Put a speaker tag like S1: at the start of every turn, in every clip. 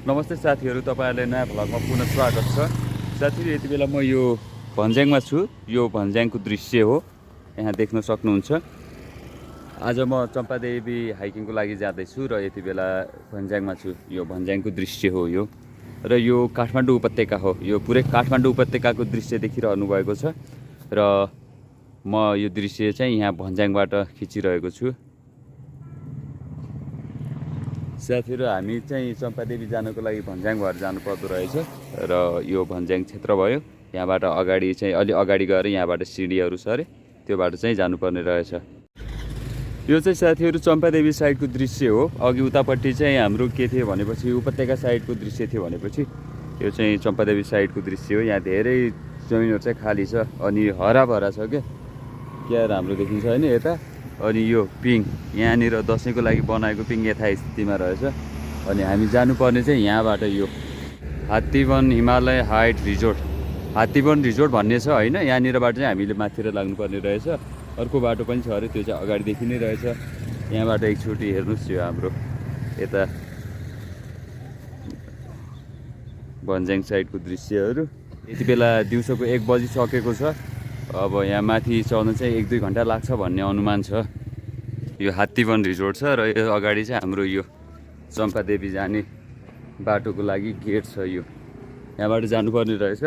S1: नमस्ते साथीहरू, तपाईहरुलाई नयाँ भ्लगमा पुनः स्वागत छ। साथीहरू, यति बेला म यो भन्ज्याङमा छु। यो भन्ज्याङको दृश्य हो, यहाँ देख्न सक्नुहुन्छ। आज म चम्पादेवी हाइकिङको लागि जाँदैछु र यति बेला भन्ज्याङमा छु। यो भन्ज्याङको दृश्य हो यो, र यो काठमाडौँ उपत्यका हो। यो पुरै काठमाडौँ उपत्यकाको दृश्य देखिरहनु भएको छ र म यो दृश्य चाहिँ यहाँ भन्ज्याङबाट खिचिरहेको छु। साथीहरू, हामी चाहिँ चम्पादेवी जानको लागि भन्ज्याङ भएर जानु पर्दो रहेछ र यो भन्ज्याङ क्षेत्र भयो। यहाँबाट अगाडि चाहिँ अलि अगाडि गएर यहाँबाट सिडीहरू छ अरे, त्यो बाटो चाहिँ जानुपर्ने रहेछ। यो चाहिँ साथीहरू चम्पादेवी साइडको दृश्य हो। अघि उतापट्टि चाहिँ हाम्रो के थियो भनेपछि उपत्यका साइडको दृश्य थियो भनेपछि यो चाहिँ चम्पादेवी साइडको दृश्य हो। यहाँ धेरै जमिनहरू चाहिँ खाली छ अनि हराभरा छ क्या राम्रो देखिन्छ होइन यता। अनि यो पिङ यहाँनिर दसैँको लागि बनाएको पिङ यथास्थितिमा रहेछ। अनि हामी जानुपर्ने चाहिँ यहाँबाट यो Hattiban Himalaya height resort, Hattiban resort भन्ने छ होइन। यहाँनिरबाट चाहिँ हामीले माथितिर लाग्नुपर्ने रहेछ। अर्को बाटो पनि छ अरे, त्यो चाहिँ अगाडिदेखि नै रहेछ। यहाँबाट एकचोटि हेर्नुहोस् यो हाम्रो यता भन्ज्याङ साइडको दृश्यहरू। यति बेला दिउँसोको 1 बजिसकेको छ। अब यहाँ माथि चढ्न चाहिँ 1-2 घन्टा लाग्छ भन्ने अनुमान छ। यो हात्तीवन रिजोर्ट छ र यो अगाडि चाहिँ हाम्रो यो चम्पादेवी जाने बाटोको लागि गेट छ। यो यहाँबाट जानुपर्ने रहेछ।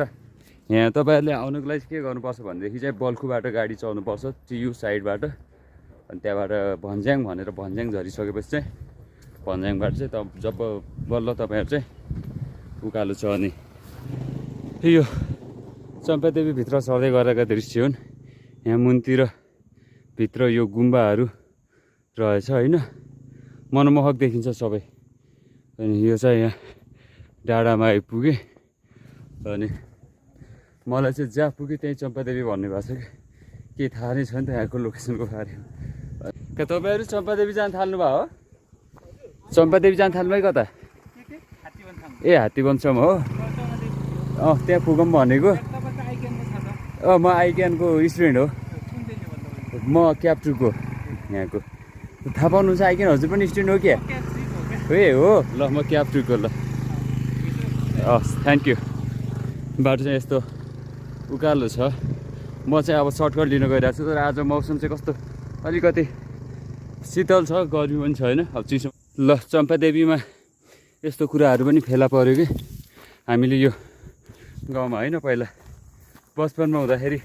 S1: यहाँ तपाईँहरूले आउनुको लागि के गर्नुपर्छ भनेदेखि चाहिँ बल्खुबाट गाडी चढ्नुपर्छ टियु साइडबाट। अनि त्यहाँबाट भन्ज्याङ भनेर भन्ज्याङ झरिसकेपछि चाहिँ भन्ज्याङबाट चाहिँ जब बल्ल तपाईँहरू चाहिँ उकालो चढ्ने। यो चम्पादेवी भित्र सर्दै गरेका दृश्य हुन्। यहाँ मुनतिर भित्र यो गुम्बाहरू रहेछ होइन, मनमोहक देखिन्छ सबै। अनि यो चाहिँ यहाँ डाँडामा आइपुगेँ। अनि मलाई चाहिँ जहाँ पुगेँ त्यहीँ चम्पादेवी भन्ने भएको छ कि केही थाहा नै छ नि त यहाँको लोकेसनको बारेमा। क्या तपाईँहरू चम्पादेवी जान थाल्नुभयो हो? चम्पादेवी जान थाल्नुभयो कता? ए हात्तीवनसम्म हो? त्यहाँ पुगौँ भनेको। म आइक्यानको स्टुडेन्ट हो। म क्याब 2 को यहाँको। थाहा पाउनुहुन्छ आइक्यान हजुर पनि स्टुडेन्ट हो क्या? ए हो, ल म क्याब 2 को। ल हस्, थ्याङ्क यू। बाटो चाहिँ यस्तो उकालो छ। म चाहिँ अब सर्टकट लिन गइरहेको छु। तर आज मौसम चाहिँ कस्तो अलिकति शीतल छ, गर्मी पनि छैन, अब चिसो। ल चम्पादेवीमा यस्तो कुराहरू पनि फेला पऱ्यो कि हामीले यो गाउँमा होइन पहिला बचपनमा हुँदाखेरि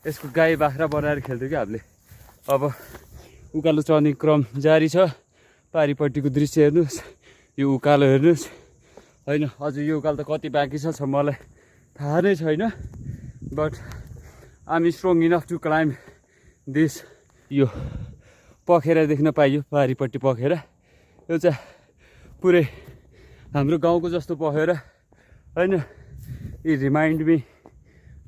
S1: यसको गाई बाख्रा बनाएर खेल्थ्यो क्या हामीले। अब उकालो चढ्ने क्रम जारी छ। पारिपट्टिको दृश्य हेर्नुहोस्, यो उकालो हेर्नुहोस् होइन। अझ यो उकालो त कति बाँकी छ मलाई थाहा नै छैन। But I am strong enough to climb this. यो पखेरा देख्न पाइयो, पारिपट्टि पखेरा। यो चाहिँ पुरै हाम्रो गाउँको जस्तो पखेरा होइन। It remind me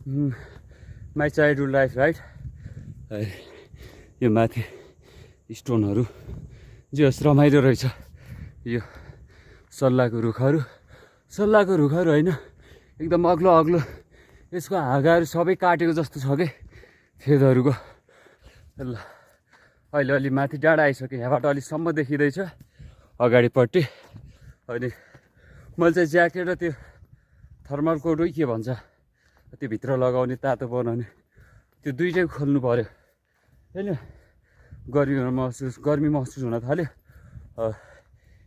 S1: my childhood life right. यो माथि स्टोनहरू जे होस् रमाइलो रहेछ। यो सल्लाहको रुखहरू होइन, एकदम अग्लो अग्लो। यसको हाँगाहरू सबै काटेको जस्तो छ कि फेदहरूको। ल अहिले अलि माथि डाँडा आइसक्यो। यहाँबाट अलिकसम्म देखिँदैछ अगाडिपट्टि। अनि मैले चाहिँ ज्याकेट र त्यो थर्मल कोट के भन्छ त्यो भित्र लगाउने तातो बनाउने त्यो दुइटै खोल्नु पऱ्यो होइन। गर्मी महसुस हुन थाल्यो।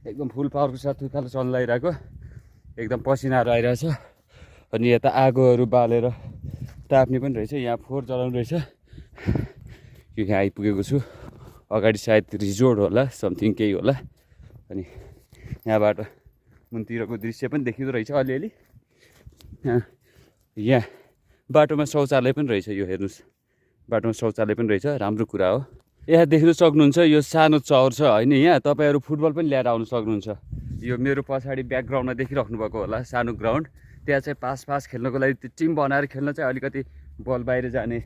S1: एकदम फुल पावरको साथ उकालो चलाइरहेको, एकदम पसिनाहरू आइरहेछ। अनि यता आगोहरू बालेर ताप्ने पनि रहेछ। यहाँ फोहोर जलाउनु रहेछ। यो यहाँ आइपुगेको छु। अगाडि सायद रिजोर्ट होला, समथिङ केही होला। अनि यहाँबाट मुनतिरको दृश्य पनि देखिँदो रहेछ अलिअलि। यहाँ बाटोमा शौचालय पनि रहेछ। यो हेर्नुहोस्, बाटोमा शौचालय पनि रहेछ, राम्रो कुरा हो। यहाँ देख्न सक्नुहुन्छ यो सानो चौर छ होइन। यहाँ तपाईँहरू फुटबल पनि ल्याएर आउनु सक्नुहुन्छ। यो मेरो पछाडि ब्याकग्राउन्डमा देखिराख्नु भएको होला सानो ग्राउन्ड। त्यहाँ चाहिँ पास खेल्नको लागि त्यो टिम बनाएर खेल्न चाहिँ अलिकति बल बाहिर जाने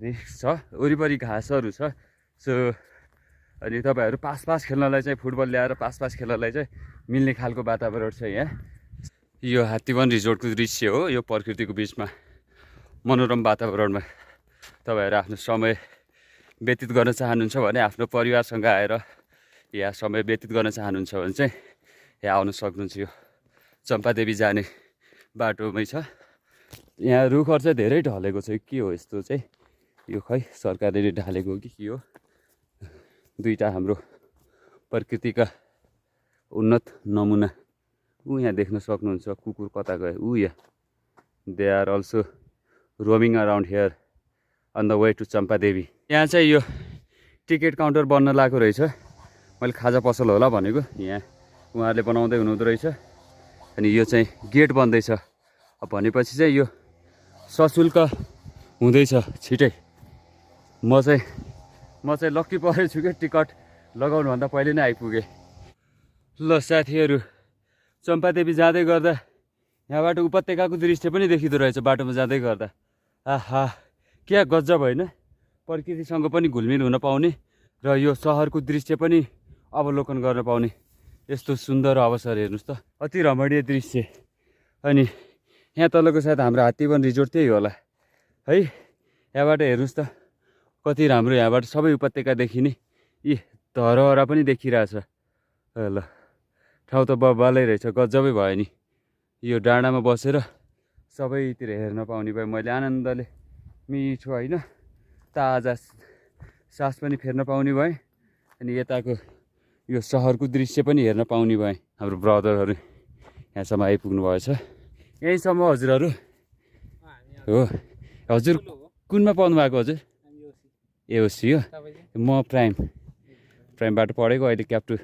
S1: रिस्क छ। वरिपरि घाँसहरू छ। सो अनि तपाईँहरू पास खेल्नलाई चाहिँ फुटबल ल्याएर पास खेल्नलाई चाहिँ मिल्ने खालको वातावरण छ यहाँ। यो हात्तीवन रिजोर्टको दृश्य हो। यो प्रकृतिको बिचमा मनोरम वातावरणमा तपाईँहरू आफ्नो समय व्यतीत गर्न चाहनुहुन्छ भने, आफ्नो परिवारसँग आएर यहाँ समय व्यतीत गर्न चाहनुहुन्छ भने चाहिँ यहाँ आउन सक्नुहुन्छ। यो चम्पादेवी जाने बाटोमै छ। यहाँ रुखहरू चाहिँ धेरै ढलेको छ, के हो यस्तो चाहिँ, यो खै सरकारले ढालेको हो कि के हो। दुईटा हाम्रो प्रकृतिका उन्नत नमुना यहाँ देख्न सक्नुहुन्छ। कुकुर कता गयो यहाँ, they are also roaming around here on the way to Champadevi. यहाँ चाहिँ यो टिकट काउन्टर बन्न लागेको रहेछ। मैले खाजा पसल होला भनेको, यहाँ उहाँहरूले बनाउँदै हुनुहुँदो रहेछ। अनि यो चाहिँ गेट बन्दैछ भनेपछि चाहिँ यो सशुल्क हुँदैछ छिटै। म चाहिँ लक्की परेछु क्या, टिकट लगाउनुभन्दा पहिले नै आइपुगेँ। ल साथीहरू, चम्पादेवी जाँदै गर्दा यहाँबाट उपत्यकाको दृश्य पनि देखिँदो रहेछ बाटोमा जाँदै गर्दा। आहा, क्या गजब होइन, प्रकृतिसँग पनि घुलमिल हुन पाउने र यो सहरको दृश्य पनि अवलोकन गर्न पाउने यस्तो सुन्दर अवसर हेर्नुहोस् त, अति रमणीय दृश्य। अनि यहाँ तलको सायद हाम्रो हात्तीवन रिजोर्ट त्यही होला है। यहाँबाट हेर्नुहोस् त कति राम्रो, यहाँबाट सबै उपत्यका देखिने, यी धरहरा पनि देखिरहेछ। ल ठाउँ त बब्बालै रहेछ, गजबै भयो नि। यो डाँडामा बसेर सबैतिर हेर्न पाउने भए मैले आनन्दले, मिठो होइन, ताजा सास पनि फेर्न पाउने भएँ। अनि यताको यो सहरको दृश्य पनि हेर्न पाउने भएँ। हाम्रो ब्रदरहरू यहाँसम्म आइपुग्नु भएछ। यहीँसम्म हजुरहरू हो। हजुर कुनमा पाउनु भएको हजुर? एओसी हो, म प्राइमबाट पढेको। अहिले क्याप्टु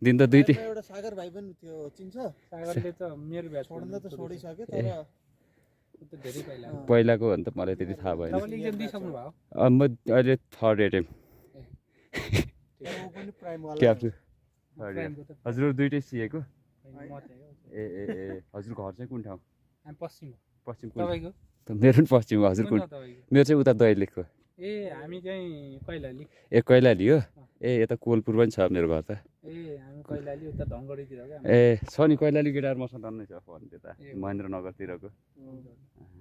S1: दिन त दुई तिन
S2: सागर भाइ पनि थियो, चिन्छ? सागरले त मेरो ब्याच छोड्न त छोडिसक्यो, तर
S1: पहिलाको हो नि त, मलाई त्यति थाहा भएन। म अहिले थर्ड एटेम्प क्याप्टु। हजुर दुइटै सिएको? ए ए ए हजुर घर चाहिँ कुन ठाउँ? पश्चिम कुन? मेरो पनि पश्चिम हो। हजुर कुन? मेरो चाहिँ उता दैलेखको।
S2: ए हामी चाहिँ कैलाली।
S1: ए कैलाली हो? ए यता कोलपुर पनि छ मेरो घर त।
S2: ए हामी कैलाली उता धनगढीतिर क्या।
S1: ए छ नि, कैलाली केटाहरू मसँग टन्नै छ फोन त्यता महेन्द्रनगरतिरको।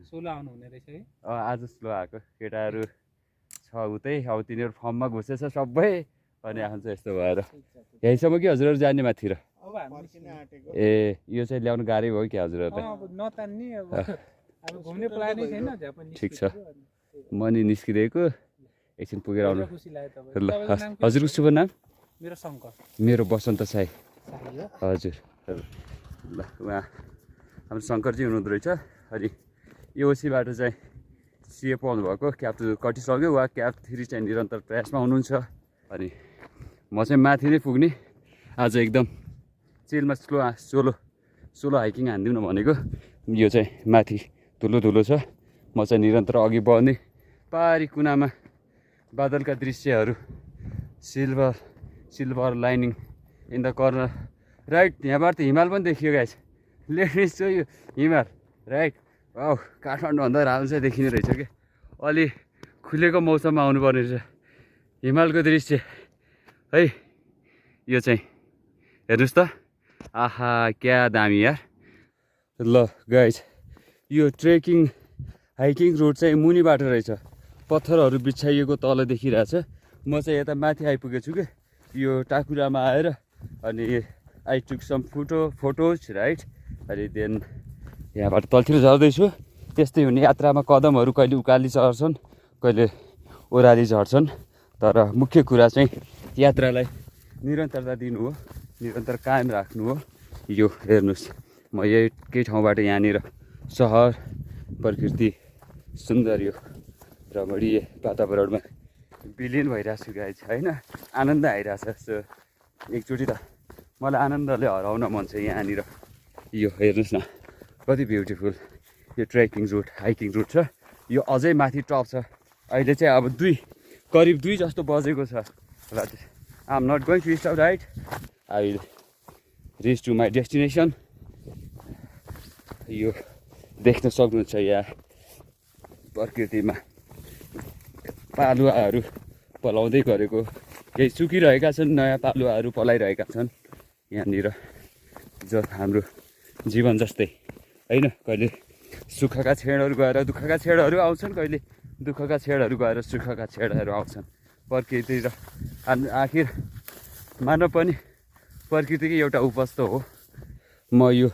S2: सोलो आउनु हुने रहेछ है?
S1: आज स्लो आएको केटाहरू छ उतै। अब तिनीहरू फर्ममा घुसेछ सबै अनि आउँछ यस्तो भएर। यहीँसम्म कि हजुरहरू जाने माथितिर? ए यो चाहिँ ल्याउनु गाह्रै भयो कि हजुरहरूलाई?
S2: नतान्ने अब घुम्ने प्लानै छैन।
S1: ठिक छ, म नि निस्किरहेको, एकछिन पुगेर आउनु। ल हजुरको शुभ नाम?
S2: मेरो शङ्कर।
S1: मेरो बसन्त साई। हजुर ल, उहाँ हाम्रो शङ्करजी हुनुहुँदो रहेछ। अनि एओसीबाट चाहिँ सिए पाउनु भएको, क्याप 2 कटिसक्यो, वा क्याप 3 चाहिँ निरन्तर प्रयासमा हुनुहुन्छ। अनि म चाहिँ माथि नै पुग्ने आज, एकदम चिलमा सोलो हाइकिङ हानिदिउँ न भनेको। यो चाहिँ माथि धुलो छ, म चाहिँ निरन्तर अघि बढ्ने। पारी कुनामा बादलका दृश्यहरू, silver lining in the corner right. यहाँबाट त हिमाल पनि देखियो गाइस, लेख्ने छु यो हिमाल राइट। वाउ, काठमाडौँभन्दा राम्रो चाहिँ देखिने रहेछ कि। अलि खुलेको मौसममा आउनुपर्ने रहेछ। हिमालको दृश्य है यो चाहिँ हेर्नुहोस् त, आहा क्या दामी यार। ल गाइस, यो ट्रेकिङ हाइकिङ रोड चाहिँ मुनिबाट रहेछ, पत्थरहरू बिछाइएको तल देखिरहेछ। म चाहिँ यता माथि आइपुगेछु कि, यो टाकुरामा आएर अनि I took some photos right. अनि देन यहाँबाट तलतिर झर्दैछु। त्यस्तै हुने यात्रामा कदमहरू कहिले उकाली चढ्छन्, कहिले ओह्राली झर्छन्, तर मुख्य कुरा चाहिँ यात्रालाई निरन्तरता दिनु हो, निरन्तर कायम राख्नु हो। यो हेर्नुहोस्, म यही ठाउँबाट यहाँनिर सहर, प्रकृति, सुन्दर यो रमणीय वातावरणमा विलिन भइरहेको छु गाइस होइन। आनन्द आइरहेछ। सो एकचोटि त मलाई आनन्दले हराउन मन छ यहाँनिर। यो हेर्नुहोस् न कति ब्युटिफुल यो ट्रेकिङ रुट, हाइकिङ रुट छ। यो अझै माथि टप छ। अहिले चाहिँ अब करिब 2 जस्तो बजेको छ। I am not going to stop right, I will reach to my destination. यो देख्न सक्नुहुन्छ यहाँ प्रकृतिमा पालुवाहरू पलाउँदै गरेको, केही सुकिरहेका छन्, नयाँ पालुवाहरू पलाइरहेका छन् यहाँनिर। हाम्रो जीवन जस्तै होइन, कहिले सुखका छेडहरू गएर दुःखका छेडहरू आउँछन्, कहिले दुःखका छेडहरू गएर सुखका छेडहरू आउँछन्। प्रकृति र आखिर मानव पनि प्रकृतिकै एउटा उपज त हो। म यो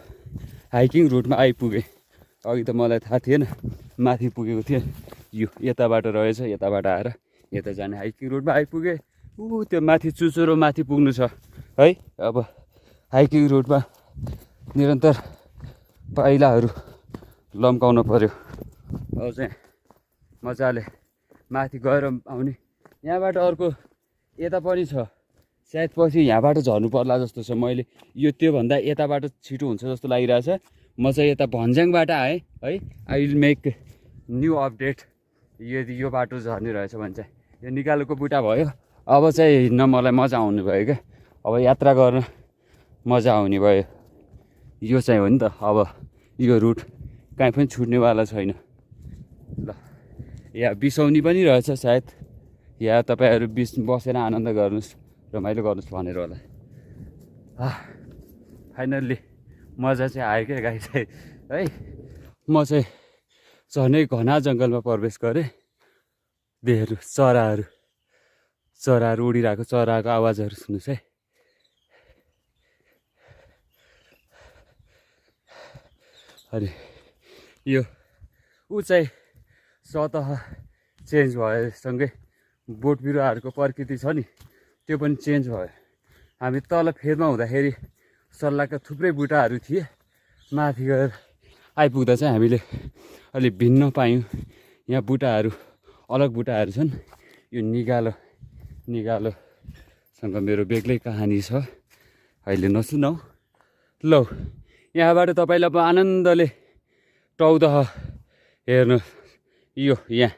S1: हाइकिङ रुटमा आइपुगेँ। अघि त मलाई थाहा थिएन, माथि पुगेको थिएँ। यो यताबाट रहेछ, यताबाट आएर यता जाने हाइकिङ रुटमा आइपुगेँ। त्यो माथि चुचुरो माथि पुग्नु छ है। अब हाइकिङ रुटमा निरन्तर पाइलाहरू लम्काउन पर्यो। अब चाहिँ मजाले माथि गएर आउने। यहाँबाट अर्को यता पनि छ, सायद पछि यहाँबाट झर्नु पर्ला जस्तो छ। मैले यो त्योभन्दा यताबाट छिटो हुन्छ जस्तो लागिरहेछ। म चाहिँ यता भन्ज्याङबाट आएँ है। I will make new update यदि यो बाटो झर्ने रहेछ भने चाहिँ। यो निकालेको बुटा भयो, अब चाहिँ हिँड्न मलाई मजा आउने भयो क्या। अब यात्रा गर्न मजा आउने भयो। यो चाहिँ हो नि त, अब यो रुट कहीँ पनि छुट्नेवाला छैन। ल यहाँ बिसाउनी पनि रहेछ सायद। यहाँ तपाईँहरू बसेर आनन्द गर्नुहोस्, रमाइलो गर्नुहोस् भनेर होला। फाइनल्ली मजा चाहिँ आयो क्या गाई चाहिँ है। म चाहिँ झनै घना जङ्गलमा प्रवेश गरेँ। देखेर चराहरू उडिरहेको, चराको आवाजहरू सुन्नुहोस् है। अनि यो उचाइ सतह चेन्ज भएसँगै बोट बिरुवाहरूको प्रकृति छ नि, त्यो पनि चेन्ज भयो। हामी तल फेदमा हुँदाखेरि सल्लाहका थुप्रै बुटाहरू थिए। माथि गएर आइपुग्दा चाहिँ हामीले अलिक भिन्न पायौँ। यहाँ बुटाहरू अलग बुटाहरू छन्। यो निगालोसँग मेरो बेग्लै कहानी छ, अहिले नसुनाऊ। ल यहाँबाट तपाईँलाई आनन्दले टौदह हेर्नु। यो यहाँ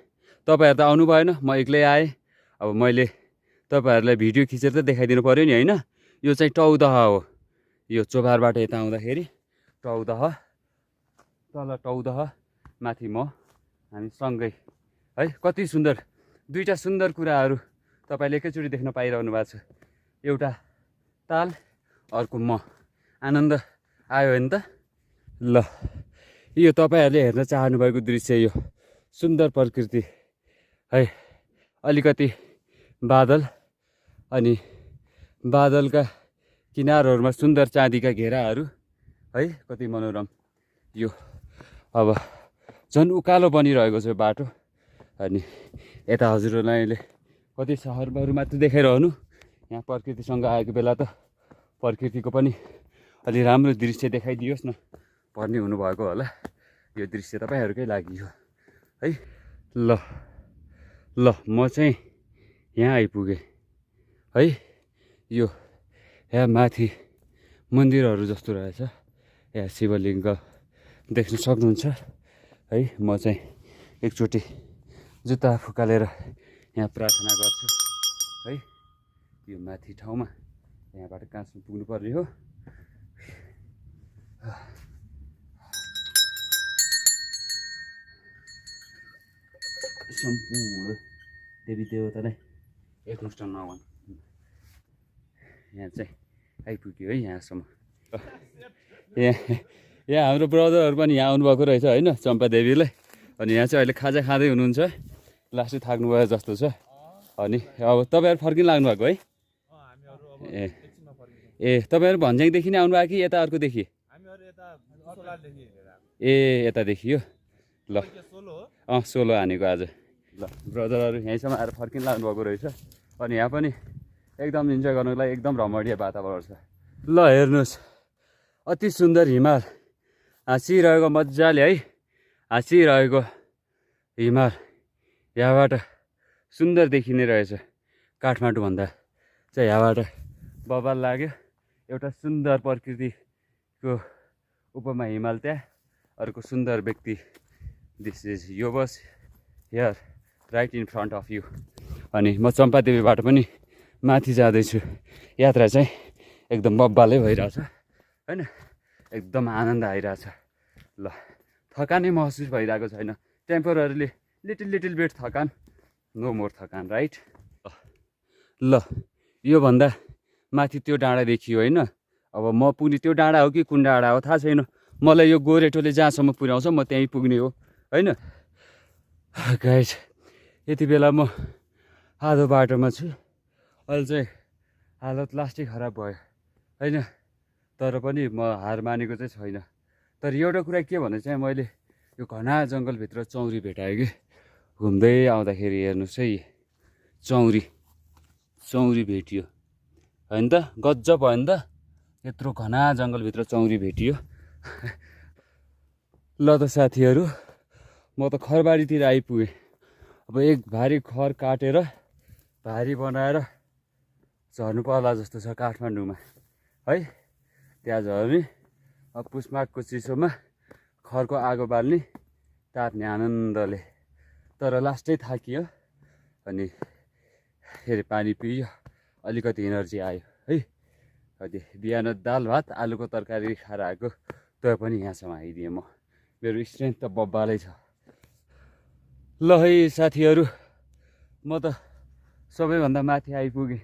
S1: तपाईँहरू त आउनु भएन, म एक्लै आएँ। अब मैले तपाईँहरूलाई भिडियो खिचेर त देखाइदिनु पऱ्यो नि होइन। यो चाहिँ टौदह हो। यो चोभारबाट यता आउँदाखेरि टौदह, तल टौदह, माथि म, हामी सँगै है। कति सुन्दर, दुईवटा सुन्दर कुराहरू तपाईँले एकैचोटि देख्न पाइरहनु भएको छ। एउटा ताल, अर्को म। आनन्द आयो होइन त। ल यो तपाईँहरूले हेर्न चाहनुभएको दृश्य, यो सुन्दर प्रकृति है। अलिकति बादल, अनि बादलका किनारहरूमा सुन्दर चाँदीका घेराहरू है, कति मनोरम। यो अब झन् उकालो बनिरहेको छ बाटो। अनि यता हजुरहरूलाई अहिले कति सहरहरू मात्र देखाइरहनु, यहाँ प्रकृतिसँग आएको बेला त प्रकृतिको पनि अलि राम्रो दृश्य देखाइदियोस् न भन्ने हुनुभएको होला। यो दृश्य तपाईँहरूकै लागि हो है। ल म चाहिँ यहाँ आइपुगेँ है। यो यहाँ माथि मन्दिरहरू जस्तो रहेछ। यहाँ शिवलिङ्ग देख्न सक्नुहुन्छ है। म चाहिँ एकचोटि जुत्ता फुकालेर यहाँ प्रार्थना गर्छु है। यो माथि ठाउँमा यहाँबाट कहाँसम्म पुग्नु पर्ने हो। सम्पूर्ण देवी देवतालाई एकमुष्ट नभन्। यहाँ चाहिँ आइपुग्यो है यहाँसम्म। यहाँ हाम्रो ब्रदरहरू पनि यहाँ आउनुभएको रहेछ होइन, चम्पादेवीलाई। अनि यहाँ चाहिँ अहिले खाजा खाँदै हुनुहुन्छ, लास्टै थाक्नुभयो जस्तो छ। अनि अब तपाईँहरू फर्किन लाग्नु भएको है। ए तपाईँहरू भन्ज्याङदेखि नै आउनुभएको कि यता अर्कोदेखि? ए यतादेखि हो। ल सोलो हानेको आज। ल ब्रदरहरू यहीँसम्म आएर फर्किन लाग्नुभएको रहेछ। अनि यहाँ पनि एकदम इन्जोय गर्नुको लागि एकदम रमणीय वातावरण छ। ल हेर्नुहोस्, अति सुन्दर हिमाल हाँसिरहेको मजाले है। हाँसिरहेको हिमाल यहाँबाट सुन्दर देखिने रहेछ। काठमाडौँभन्दा चाहिँ यहाँबाट बवाल लाग्यो। एउटा सुन्दर प्रकृतिको उपमा हिमाल, त्यहाँ अर्को सुन्दर व्यक्ति। This is YoBas here right in front of you. अनि म चम्पादेवीबाट पनि माथि जाँदैछु। यात्रा चाहिँ एकदम बब्बालै भइरहेछ होइन, एकदम आनन्द आइरहेछ। ल थकानै महसुस भइरहेको छैन। टेम्पोररीली लिटिल बिट थकान, नो मोर थकान राइट। ल योभन्दा माथि त्यो डाँडा देखियो होइन। अब म पुग्ने त्यो डाँडा हो कि कुन डाँडा हो थाहा छैन। मलाई यो गोरेटोले जहाँसम्म पुर्याउँछ म त्यहीँ पुग्ने हो होइन। गाइज यति बेला म आधो बाटोमा छु। अहिले चाहिँ हालत लास्टै खराब भयो होइन। तर पनि म हार मानेको चाहिँ छैन। तर एउटा कुरा के भने चाहिँ मैले यो घना जङ्गलभित्र चौरी भेटाएँ कि घुम्दै आउँदाखेरि हेर्नुहोस् है चौरी भेटियो होइन त गजब भयो नि त यत्रो घना जङ्गलभित्र चौरी भेटियो ल त साथीहरू म त खरबारीतिर आइपुगेँ अब एक भारी खर काटेर भारी बनाएर झर्नु पर्ला जस्तो छ काठमाडौँमा है त्यहाँ झर्ने अब पुसमाघको चिसोमा खरको आगो बाल्ने ताप्ने आनन्दले तर लास्टै थाकियो अनि फेरि पानी पियो अलिकति एनर्जी आयो है अनि बिहान दाल भात आलुको तरकारी खाएर आएको त्यो पनि यहाँसम्म आइदिएँ म मेरो स्ट्रेन्थ त बब्बालै छ ल है साथीहरू म त सबैभन्दा माथि आइपुगेँ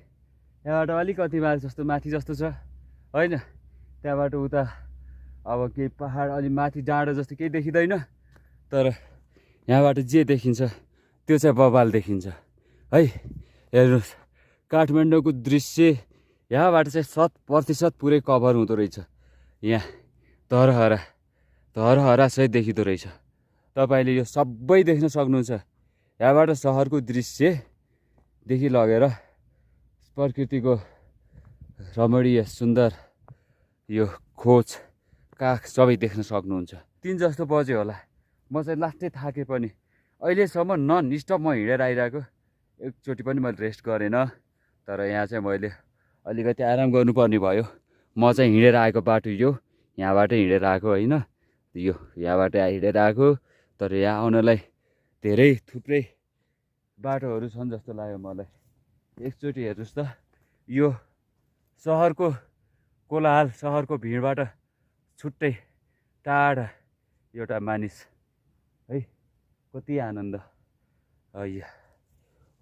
S1: यहाँबाट अलिकति माथि जस्तो छ होइन त्यहाँबाट उता अब केही पहाड अलि माथि डाँडो जस्तो केही देखिँदैन तर यहाँबाट जे देखिन्छ त्यो चाहिँ बबाल देखिन्छ है हेर्नुहोस् काठमाडौँको दृश्य यहाँबाट चाहिँ 100% पुरै कभर हुँदो रहेछ यहाँ धरहरा सहित देखिँदो रहेछ तपाईँले यो सबै देख्न सक्नुहुन्छ यहाँबाट सहरको दृश्यदेखि लगेर प्रकृतिको रमणीय सुन्दर यो खोज काख सबै देख्न सक्नुहुन्छ 3 जस्तो बज्यो होला म चाहिँ लास्टै थाकेँ पनि अहिलेसम्म नन स्टप म हिँडेर आइरहेको एकचोटि पनि मैले रेस्ट गरेन तर यहाँ चाहिँ मैले अलिकति आराम गर्नुपर्ने भयो म चाहिँ हिँडेर आएको बाटो यो यहाँबाट हिँडेर आएको होइन यो यहाँबाट हिँडेर आएको तर यहाँ आउनलाई धेरै थुप्रै बाटोहरू छन् जस्तो लाग्यो मलाई एकचोटि हेर्नुहोस् त यो सहरको कोलाहल सहरको भिडबाट छुट्टै टाढा एउटा मानिस है कति आनन्द अಯ್या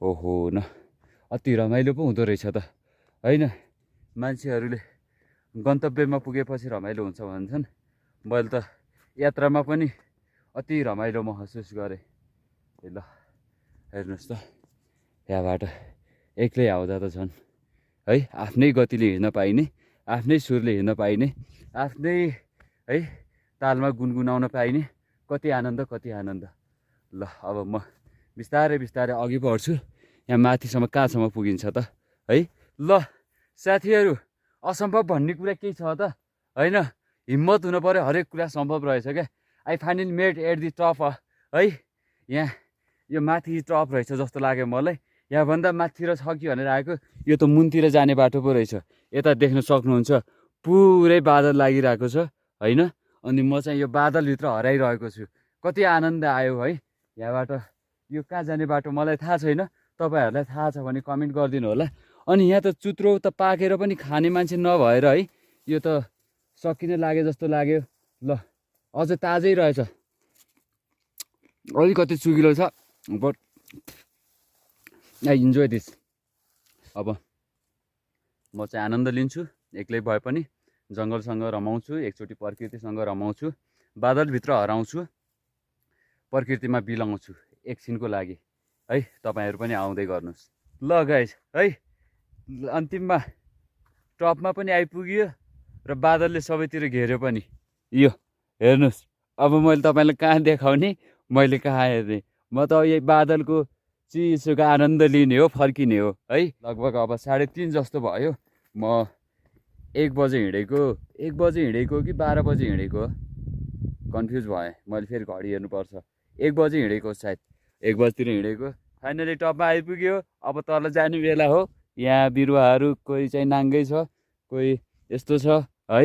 S1: ओहो न अति रमाइलो पो हुँदो रहेछ त होइन मान्छेहरूले गन्तव्यमा पुगेपछि रमाइलो हुन्छ भन्छन् मैले त यात्रामा पनि अति रमाइलो महसुस गरेँ ल हेर्नुहोस् त यहाँबाट एक्लै आउँदा त झन् है आफ्नै गतिले हिँड्न पाइने आफ्नै सुरले हिँड्न पाइने आफ्नै है तालमा गुनगुनाउन पाइने कति आनन्द ल अब म बिस्तारै अघि बढ्छु यहाँ माथिसम्म कहाँसम्म पुगिन्छ त है ल साथीहरू असम्भव भन्ने कुरा केही छ त होइन हिम्मत हुनु पऱ्यो हरेक कुरा सम्भव रहेछ क्या I finally made at the top है यहाँ यो माथि टप रहेछ जस्तो लाग्यो मलाई यहाँभन्दा माथितिर छ कि भनेर आएको यो त मुनतिर जाने बाटो पो रहेछ यता देख्न सक्नुहुन्छ पुरै बादल लागिरहेको छ होइन अनि म चाहिँ यो बादलभित्र हराइरहेको छु कति आनन्द आयो है यहाँबाट यो कहाँ जाने बाटो मलाई थाहा छैन तपाईँहरूलाई थाहा छ भने कमेन्ट गरिदिनु होला अनि यहाँ त चुत्रो त पाकेर पनि खाने मान्छे नभएर है यो त सकिन लाग्यो जस्तो लाग्यो ल अझ ताजै रहेछ अलिकति चुगिलो छ बट आई इन्जोय दिस अब म चाहिँ आनन्द लिन्छु एक्लै भए पनि जङ्गलसँग रमाउँछु एकचोटि प्रकृतिसँग रमाउँछु बादलभित्र हराउँछु प्रकृतिमा बिलाउँछु एकछिनको लागि है तपाईँहरू पनि आउँदै गर्नुहोस् ल गाइस है अन्तिममा टपमा पनि आइपुग्यो र बादलले सबैतिर घेर्यो पनि यो हेर्नुहोस् अब मैले तपाईँलाई कहाँ देखाउने मैले कहाँ हेर्ने म त यही बादलको चिसोको आनन्द लिने हो फर्किने हो है लगभग अब 3:30 जस्तो भयो म 1 बजे हिँडेको कि 12 बजे हिँडेको कन्फ्युज भएँ मैले फेरि घडी हेर्नुपर्छ 1 बजे हिँडेको सायद 1 बजीतिर हिँडेको फाइनली टपमा आइपुग्यो अब तल जाने बेला हो यहाँ बिरुवाहरू कोही चाहिँ नाङ्गै छ कोही यस्तो छ है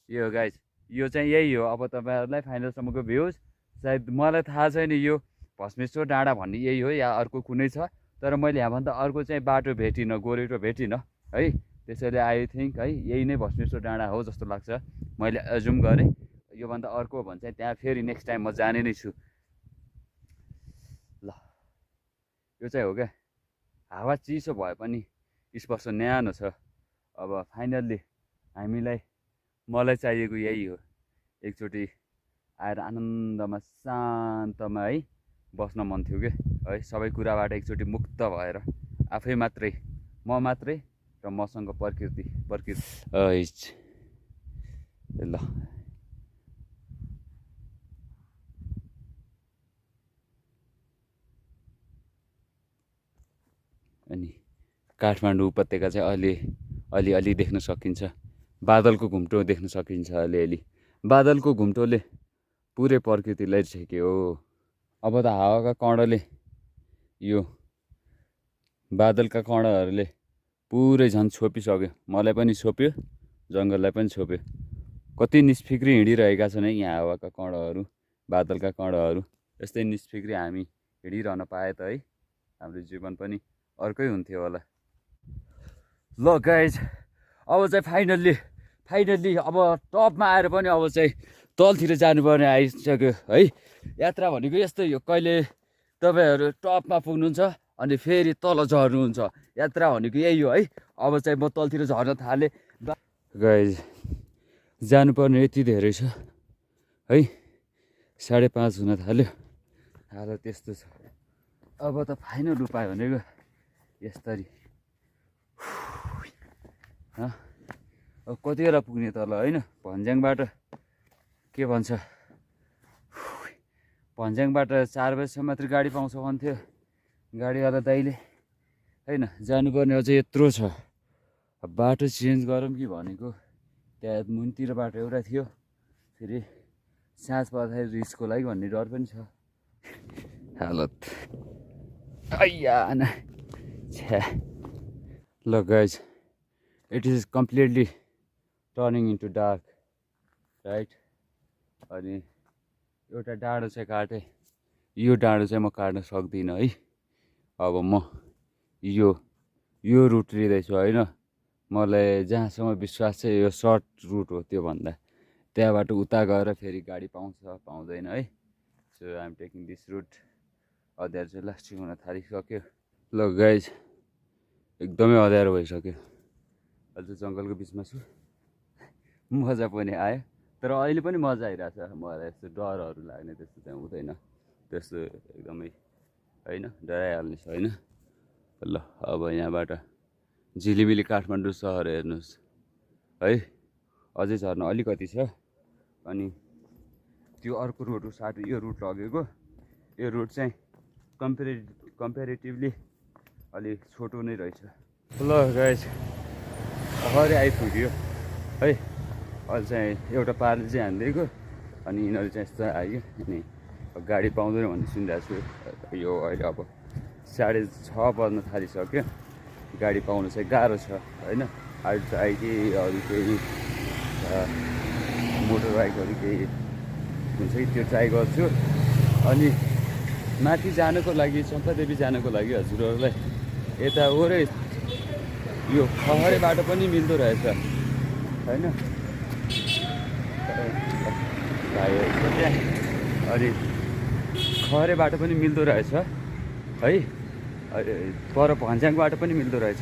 S1: यो गाइस यो चाहिँ यही हो अब तपाईँहरूलाई फाइनलसम्मको भ्युज सायद मलाई थाहा छैन यो भस्मेश्वर डाँडा भन्ने यही हो या अर्को कुनै छ तर मैले यहाँभन्दा अर्को चाहिँ बाटो भेटिनँ गोरेटो भेटिनँ है त्यसैले आई थिङ्क है यही नै भस्मेश्वर डाँडा हो जस्तो लाग्छ मैले एजुम गरेँ योभन्दा अर्को हो भने चाहिँ त्यहाँ फेरि नेक्स्ट टाइम म जाने नै छु ल यो चाहिँ हो क्या हावा चिसो भए पनि स्पर्श न्यानो छ अब फाइनल्ली मलाई चाहिएको यही हो एकचोटि आएर आनन्दमा शान्तमा है बस्न मन थियो कि है सबै कुराबाट एकचोटि मुक्त भएर आफै मात्रै म मात्रै र मसँग प्रकृति ल अनि काठमाडौँ उपत्यका चाहिँ अलि देख्न सकिन्छ। बादलको घुम्टो देख्न सकिन्छ अलिअलि। बादलको घुम्टोले पुरै प्रकृतिलाई छेक्यो। अब त हावाका कणले यो बादलका कणहरूले पुरै झन् छोपिसक्यो। मलाई पनि छोप्यो, जङ्गललाई पनि छोप्यो। कति निष्फिक्री हिँडिरहेका छन् है यहाँ हावाका कणहरू, बादलका कणहरू। यस्तै निष्फिक्री हामी हिँडिरहन पाए त है हाम्रो जीवन पनि अर्कै हुन्थ्यो होला। ल गाइज, अब चाहिँ फाइनल्ली अब टपमा आएर पनि अब चाहिँ तलतिर जानुपर्ने आइसक्यो है। यात्रा भनेको यस्तै हो, कहिले तपाईँहरू टपमा पुग्नुहुन्छ अनि फेरि तल झर्नुहुन्छ। यात्रा भनेको यही हो है। अब चाहिँ म तलतिर झर्न थालेँ। गाइज जानुपर्ने यति धेरै छ है, 5:30 हुन थाल्यो। हालत त्यस्तो छ। अब त फाइनल उपाय भनेको यस्तरी अब कति बेला पुग्ने तल होइन। भन्ज्याङबाट के भन्छ, भन्ज्याङबाट 4 बजीसम्म मात्रै गाडी पाउँछ भन्थ्यो गाडीवाला दाइले होइन। जानुपर्ने अझै यत्रो छ। बाटो चेन्ज गरौँ कि भनेको, त्यहाँ मुनितिर बाटो एउटा थियो, फेरि साँझ पर्दाखेरि रिस्कको लागि भन्ने डर पनि छ। हालत आइया छ्या। ल guys, it is completely turning into dark right. अनि एउटा डाँडो चाहिँ काटेँ, यो डाँडो चाहिँ म काट्न सक्दिनँ है। अब म यो रुट लिँदैछु होइन। मलाई जहाँसम्म विश्वास छ यो सर्ट रुट हो, त्यो भन्दा त्यहाँबाट उता गएर फेरि गाडी पाउँछ पाउँदैन है। So I am taking this route. अँध्यारो चाहिँ लास्टिङ हुन थालिसक्यो। ल गाइज, एकदमै अँध्यारो भइसक्यो। अझ जङ्गलको बिचमा छु, मजा पनि आयो। तर अहिले पनि मजा आइरहेछ मलाई। यस्तो डरहरू लाग्ने त्यस्तो चाहिँ हुँदैन, त्यस्तो एकदमै होइन, डराइहाल्ने छैन। ल अब यहाँबाट झिलिमिली काठमाडौँ सहर हेर्नुहोस् है। अझै झर्न अलिकति छ। अनि त्यो अर्को रोड साटो यो रुट लगेको, यो रुट चाहिँ कम्पेरिटिभली अलिक छोटो नै रहेछ। ल गाइज, भरे आइपुग्यो है। अहिले चाहिँ एउटा पारले चाहिँ हानिदिएको, अनि यिनीहरू चाहिँ यस्तो आयो। अनि गाडी पाउँदैन भन्ने सुनिरहेको छु। यो अहिले अब 6:30 बज्न थालिसक्यो। गाडी पाउनु चाहिँ गाह्रो छ होइन। अहिले चाहिँ कि अरू केही मोटर बाइकहरू केही हुन्छ कि त्यो ट्राई गर्छु। अनि माथि जानको लागि, चम्पादेवी जानको लागि हजुरहरूलाई यता ओरै यो खहरे बाटो पनि मिल्दो रहेछ होइन। अनि खहरे बाटो पनि मिल्दो रहेछ है। पर भन्ज्याङबाट पनि मिल्दो रहेछ।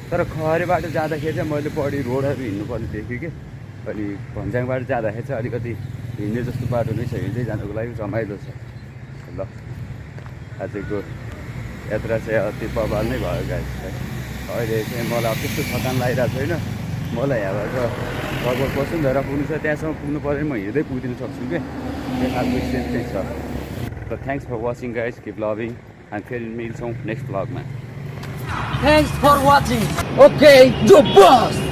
S1: तर खहरे बाटो जाँदाखेरि चाहिँ मैले बढी रोडहरू हिँड्नुपर्ने देखेँ कि। अनि भन्ज्याङबाट जाँदाखेरि चाहिँ अलिकति हिँड्ने जस्तो बाटो नै छ, हिँड्दै जानुको लागि रमाइलो छ। ल आजको यात्रा चाहिँ अति बवाल नै भयो गाइस। अहिले चाहिँ मलाई त्यस्तो थकान लागिरहेको छैन। मलाई यहाँबाट लगभग वसुन्धरा पुग्नु छ, त्यहाँसम्म पुग्नु पऱ्यो म हिँड्दै पुगिदिनु सक्छु क्या, त्यो खालको स्टेप चाहिँ छ। र thanks for watching guys, keep loving. हामी फेरि मिल्छौँ नेक्स्ट भ्लगमा।
S3: Thanks for watching. Okay, YoBas.